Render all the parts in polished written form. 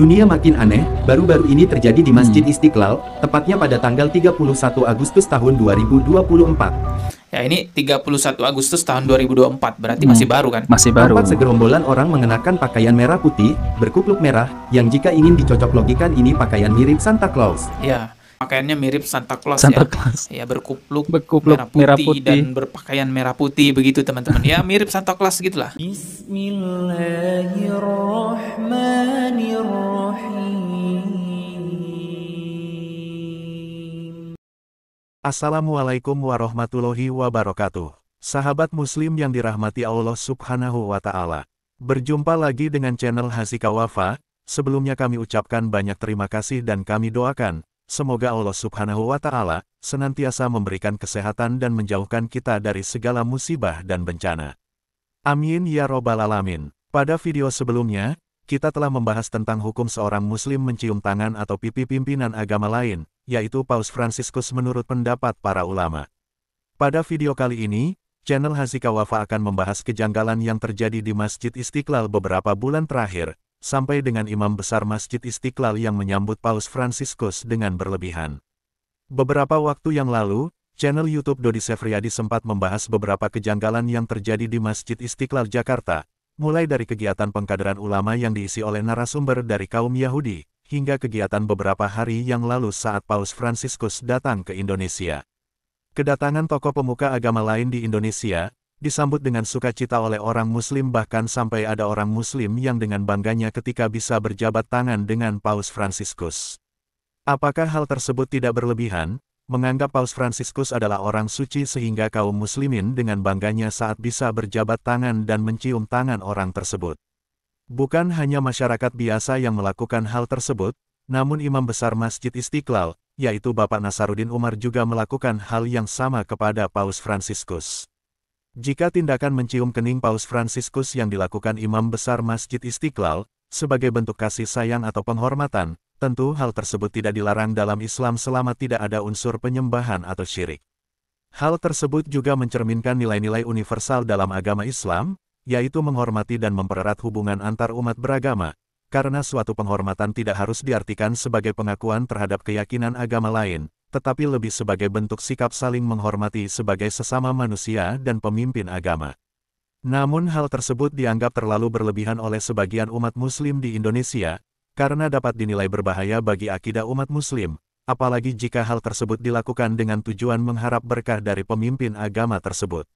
Dunia makin aneh, baru-baru ini terjadi di Masjid Istiqlal, tepatnya pada tanggal 31 Agustus tahun 2024. Ya, ini 31 Agustus tahun 2024, berarti masih baru kan? Masih baru. Tampak segerombolan orang mengenakan pakaian merah putih, berkupluk merah, yang jika ingin dicocok logikan ini pakaian mirip Santa Claus. Ya, pakaiannya mirip Santa Claus Santa ya. Claus. Ya, berkupluk merah putih dan berpakaian merah putih begitu teman-teman. Ya, mirip Santa Claus gitulah. Assalamualaikum warahmatullahi wabarakatuh. Sahabat muslim yang dirahmati Allah subhanahu wa ta'ala. Berjumpa lagi dengan channel Hasika Wafa. Sebelumnya kami ucapkan banyak terima kasih dan kami doakan, semoga Allah subhanahu wa ta'ala senantiasa memberikan kesehatan dan menjauhkan kita dari segala musibah dan bencana. Amin ya robbal alamin. Pada video sebelumnya, kita telah membahas tentang hukum seorang muslim mencium tangan atau pipi pimpinan agama lain, yaitu Paus Fransiskus menurut pendapat para ulama. Pada video kali ini, channel Hasika Wafa akan membahas kejanggalan yang terjadi di Masjid Istiqlal beberapa bulan terakhir, sampai dengan Imam Besar Masjid Istiqlal yang menyambut Paus Fransiskus dengan berlebihan. Beberapa waktu yang lalu, channel YouTube Dodi Sefriadi sempat membahas beberapa kejanggalan yang terjadi di Masjid Istiqlal Jakarta, mulai dari kegiatan pengkaderan ulama yang diisi oleh narasumber dari kaum Yahudi, hingga kegiatan beberapa hari yang lalu saat Paus Fransiskus datang ke Indonesia. Kedatangan tokoh pemuka agama lain di Indonesia disambut dengan sukacita oleh orang Muslim, bahkan sampai ada orang Muslim yang dengan bangganya ketika bisa berjabat tangan dengan Paus Fransiskus. Apakah hal tersebut tidak berlebihan? Menganggap Paus Fransiskus adalah orang suci sehingga kaum muslimin dengan bangganya saat bisa berjabat tangan dan mencium tangan orang tersebut. Bukan hanya masyarakat biasa yang melakukan hal tersebut, namun Imam Besar Masjid Istiqlal, yaitu Bapak Nasaruddin Umar juga melakukan hal yang sama kepada Paus Fransiskus. Jika tindakan mencium kening Paus Fransiskus yang dilakukan Imam Besar Masjid Istiqlal, sebagai bentuk kasih sayang atau penghormatan, tentu hal tersebut tidak dilarang dalam Islam selama tidak ada unsur penyembahan atau syirik. Hal tersebut juga mencerminkan nilai-nilai universal dalam agama Islam, yaitu menghormati dan mempererat hubungan antar umat beragama, karena suatu penghormatan tidak harus diartikan sebagai pengakuan terhadap keyakinan agama lain, tetapi lebih sebagai bentuk sikap saling menghormati sebagai sesama manusia dan pemimpin agama. Namun hal tersebut dianggap terlalu berlebihan oleh sebagian umat Muslim di Indonesia, karena dapat dinilai berbahaya bagi akidah umat Muslim, apalagi jika hal tersebut dilakukan dengan tujuan mengharap berkah dari pemimpin agama tersebut.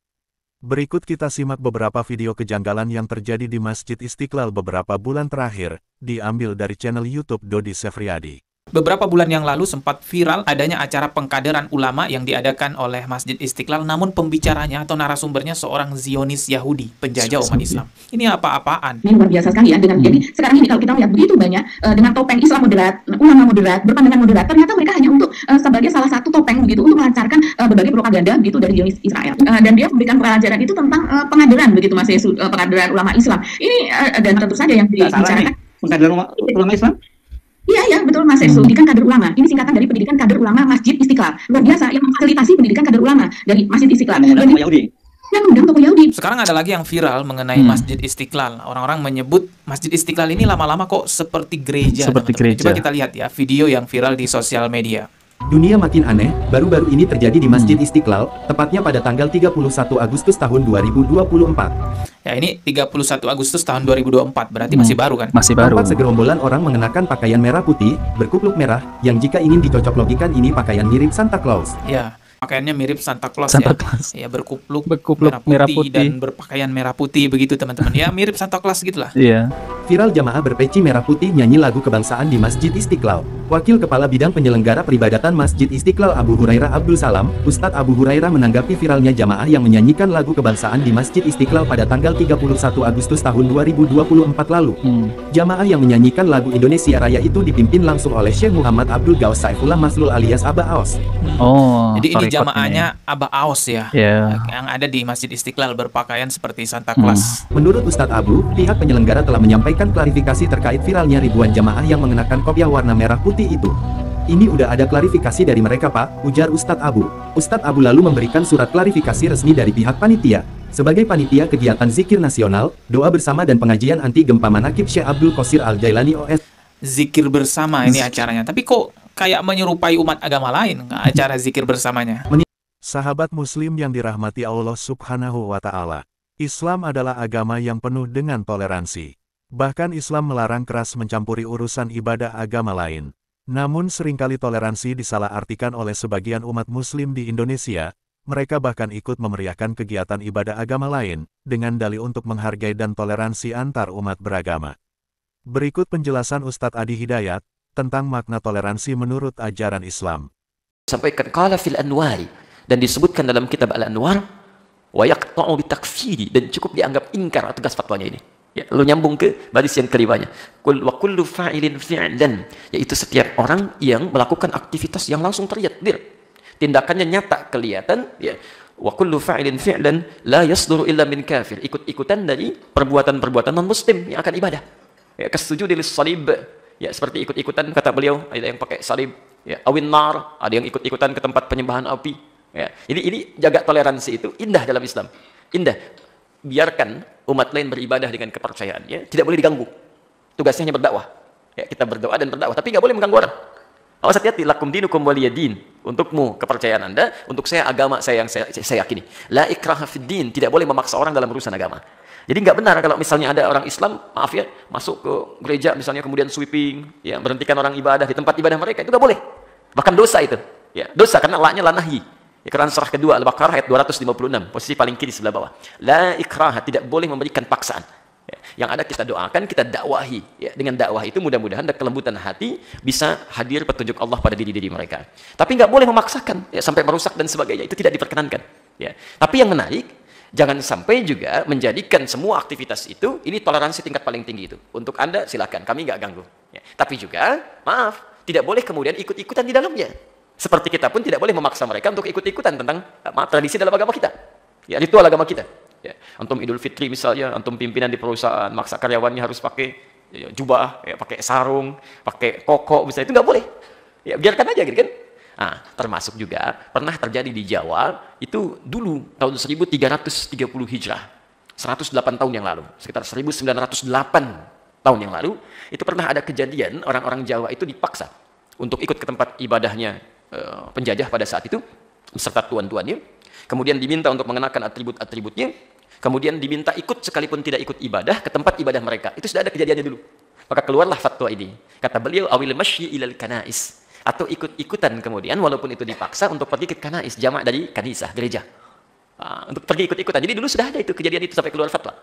Berikut kita simak beberapa video kejanggalan yang terjadi di Masjid Istiqlal beberapa bulan terakhir, diambil dari channel YouTube Dodi Sefriadi. Beberapa bulan yang lalu sempat viral adanya acara pengkaderan ulama yang diadakan oleh Masjid Istiqlal, namun pembicaranya atau narasumbernya seorang Zionis Yahudi, penjajah umat Islam. Ini apa-apaan? Ini luar biasa sekali ya. Jadi sekarang ini kalau kita lihat begitu banyak dengan topeng Islam moderat, ulama moderat, berpandangan moderat, ternyata mereka hanya untuk sebagai salah satu topeng begitu untuk melancarkan berbagai propaganda begitu dari Zionis Israel. Dan dia memberikan pelajaran itu tentang pengadilan begitu Mas Yesus, pengadilan ulama Islam. Ini dan tentu saja yang dibicarakan pengadilan ulama Islam. Iya, betul Mas Ersu, pendidikan kader ulama. Ini singkatan dari pendidikan kader ulama Masjid Istiqlal. Luar biasa, yang memfasilitasi pendidikan kader ulama dari Masjid Istiqlal. Yang mengundang tokoh Yahudi. Sekarang ada lagi yang viral mengenai Masjid Istiqlal. Orang-orang menyebut Masjid Istiqlal ini lama-lama kok seperti gereja. Coba kita lihat ya video yang viral di sosial media. Dunia makin aneh, baru-baru ini terjadi di Masjid Istiqlal, tepatnya pada tanggal 31 Agustus tahun 2024. Ya, ini 31 Agustus tahun 2024, berarti masih baru kan? Masih baru. Tampak segerombolan orang mengenakan pakaian merah putih, berkupluk merah, yang jika ingin dicocok logikan ini pakaian mirip Santa Claus. Ya, pakaiannya mirip Santa Claus Santa ya. Claus. Ya, berkupluk merah putih dan berpakaian merah putih begitu teman-teman. Ya, mirip Santa Claus gitulah. Iya. Viral jamaah berpeci merah putih nyanyi lagu kebangsaan di Masjid Istiqlal. Wakil Kepala Bidang Penyelenggara Peribadatan Masjid Istiqlal Abu Hurairah Abdul Salam, Ustadz Abu Hurairah menanggapi viralnya jamaah yang menyanyikan lagu kebangsaan di Masjid Istiqlal pada tanggal 31 Agustus tahun 2024 lalu. Jamaah yang menyanyikan lagu Indonesia Raya itu dipimpin langsung oleh Syekh Muhammad Abdul Gaus Saifullah Maslul alias Aba Aos. Jadi ini jamaahnya Aba Aos ya, yang ada di Masjid Istiqlal berpakaian seperti Santa Claus. Menurut Ustadz Abu, pihak penyelenggara telah menyampaikan klarifikasi terkait viralnya ribuan jamaah yang mengenakan kopiah warna merah putih itu. Ini udah ada klarifikasi dari mereka Pak, ujar Ustadz Abu. Ustadz Abu lalu memberikan surat klarifikasi resmi dari pihak panitia. Sebagai panitia kegiatan zikir nasional, doa bersama dan pengajian anti gempa manakib Syekh Abdul Qosir Al-Jailani OS. zikir bersama ini acaranya. Tapi kok kayak menyerupai umat agama lain acara zikir bersamanya? Sahabat Muslim yang dirahmati Allah Subhanahu wa Ta'ala, Islam adalah agama yang penuh dengan toleransi. Bahkan Islam melarang keras mencampuri urusan ibadah agama lain. Namun seringkali toleransi disalahartikan oleh sebagian umat Muslim di Indonesia. Mereka bahkan ikut memeriahkan kegiatan ibadah agama lain, dengan dalih untuk menghargai dan toleransi antar umat beragama. Berikut penjelasan Ustadz Adi Hidayat, tentang makna toleransi menurut ajaran Islam. Sampaikan qala fil anwari, dan disebutkan dalam kitab Al-Anwar, wa yaqta'u bitakfiri, dan cukup dianggap ingkar atas fatwanya ini. Ya, lalu nyambung ke baris yang kelimanya. Wa kullu fa'ilin fi'lan, yaitu setiap orang yang melakukan aktivitas yang langsung terlihat, tindakannya nyata kelihatan, ya. Wa kullu fa'ilin fi'lan la yasduru illa min kafir, ikut-ikutan dari perbuatan-perbuatan non-muslim yang akan ibadah. Ya, kasujudi lis-salib, ya, seperti ikut-ikutan kata beliau, ada yang pakai salib, ya, awin nar, ada yang ikut-ikutan ke tempat penyembahan api. Ya, ini jaga toleransi itu indah dalam Islam. Indah. Biarkan umat lain beribadah dengan kepercayaannya, tidak boleh diganggu. Tugasnya hanya berdakwah. Ya, kita berdoa dan berdakwah, tapi nggak boleh mengganggu orang. Awas hati-hati, lakum dinukum waliyadin. Untukmu kepercayaan Anda, untuk saya agama saya yang saya yakini. La ikraha fid din, tidak boleh memaksa orang dalam urusan agama. Jadi nggak benar kalau misalnya ada orang Islam, maaf ya, masuk ke gereja misalnya kemudian sweeping, ya, berhentikan orang ibadah di tempat ibadah mereka, itu nggak boleh. Bahkan dosa itu. Ya, dosa karena laknya lanahi. Ya, Quran surah kedua Al-Baqarah ayat 256, posisi paling kiri sebelah bawah. La ikraha, tidak boleh memberikan paksaan. Ya, yang ada kita doakan, kita dakwahi. Ya, dengan dakwah itu mudah-mudahan ada kelembutan hati, bisa hadir petunjuk Allah pada diri-diri mereka. Tapi nggak boleh memaksakan, ya, sampai merusak dan sebagainya. Itu tidak diperkenankan. Ya. Tapi yang menarik, jangan sampai juga menjadikan semua aktivitas itu, ini toleransi tingkat paling tinggi itu. Untuk Anda silakan, kami nggak ganggu. Ya. Tapi juga, maaf, tidak boleh kemudian ikut-ikutan di dalamnya. Seperti kita pun tidak boleh memaksa mereka untuk ikut-ikutan tentang tradisi dalam agama kita. Ya, ritual agama kita. Ya, antum Idul Fitri misalnya, antum pimpinan di perusahaan, maksa karyawannya harus pakai, ya, jubah, ya, pakai sarung, pakai koko, misalnya, itu nggak boleh. Ya, biarkan aja gitu kan. Nah, termasuk juga pernah terjadi di Jawa, itu dulu tahun 1330 Hijrah, 108 tahun yang lalu, sekitar 1908 tahun yang lalu, itu pernah ada kejadian orang-orang Jawa itu dipaksa untuk ikut ke tempat ibadahnya penjajah pada saat itu, beserta tuan-tuannya, kemudian diminta untuk mengenakan atribut-atributnya, kemudian diminta ikut sekalipun tidak ikut ibadah ke tempat ibadah mereka. Itu sudah ada kejadiannya dulu. Maka keluarlah fatwa ini. Kata beliau, awil masyi ilal kanais, atau ikut-ikutan kemudian walaupun itu dipaksa untuk pergi ke kanais, jamak dari kanisah, gereja. Untuk pergi ikut-ikutan. Jadi dulu sudah ada itu kejadian itu sampai keluar fatwa.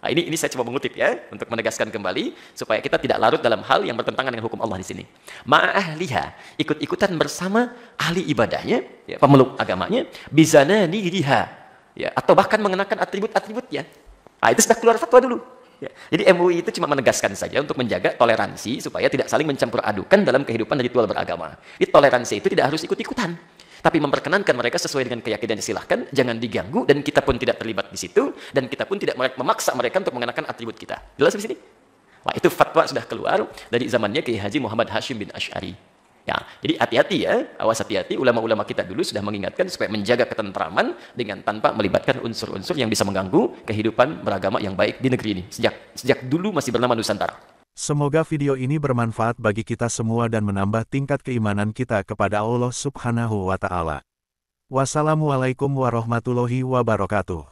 Nah, ini saya coba mengutip ya, untuk menegaskan kembali supaya kita tidak larut dalam hal yang bertentangan dengan hukum Allah di sini. Ma'ahliha, ikut-ikutan bersama ahli ibadahnya, ya, pemeluk agamanya, bizanani liha, ya, atau bahkan mengenakan atribut-atributnya. Nah, itu sudah keluar fatwa dulu. Ya. Jadi MUI itu cuma menegaskan saja untuk menjaga toleransi supaya tidak saling mencampur adukan dalam kehidupan ritual beragama. Jadi toleransi itu tidak harus ikut-ikutan, tapi memperkenankan mereka sesuai dengan keyakinannya, silahkan, jangan diganggu, dan kita pun tidak terlibat di situ, dan kita pun tidak memaksa mereka untuk mengenakan atribut kita. Jelas di sini? Wah, itu fatwa sudah keluar dari zamannya Kiai Haji Muhammad Hashim bin Asy'ari. Ya, jadi hati-hati ya, awas hati-hati, ulama-ulama kita dulu sudah mengingatkan supaya menjaga ketentraman dengan tanpa melibatkan unsur-unsur yang bisa mengganggu kehidupan beragama yang baik di negeri ini. Sejak dulu masih bernama Nusantara. Semoga video ini bermanfaat bagi kita semua dan menambah tingkat keimanan kita kepada Allah Subhanahu wa Ta'ala. Wassalamualaikum warahmatullahi wabarakatuh.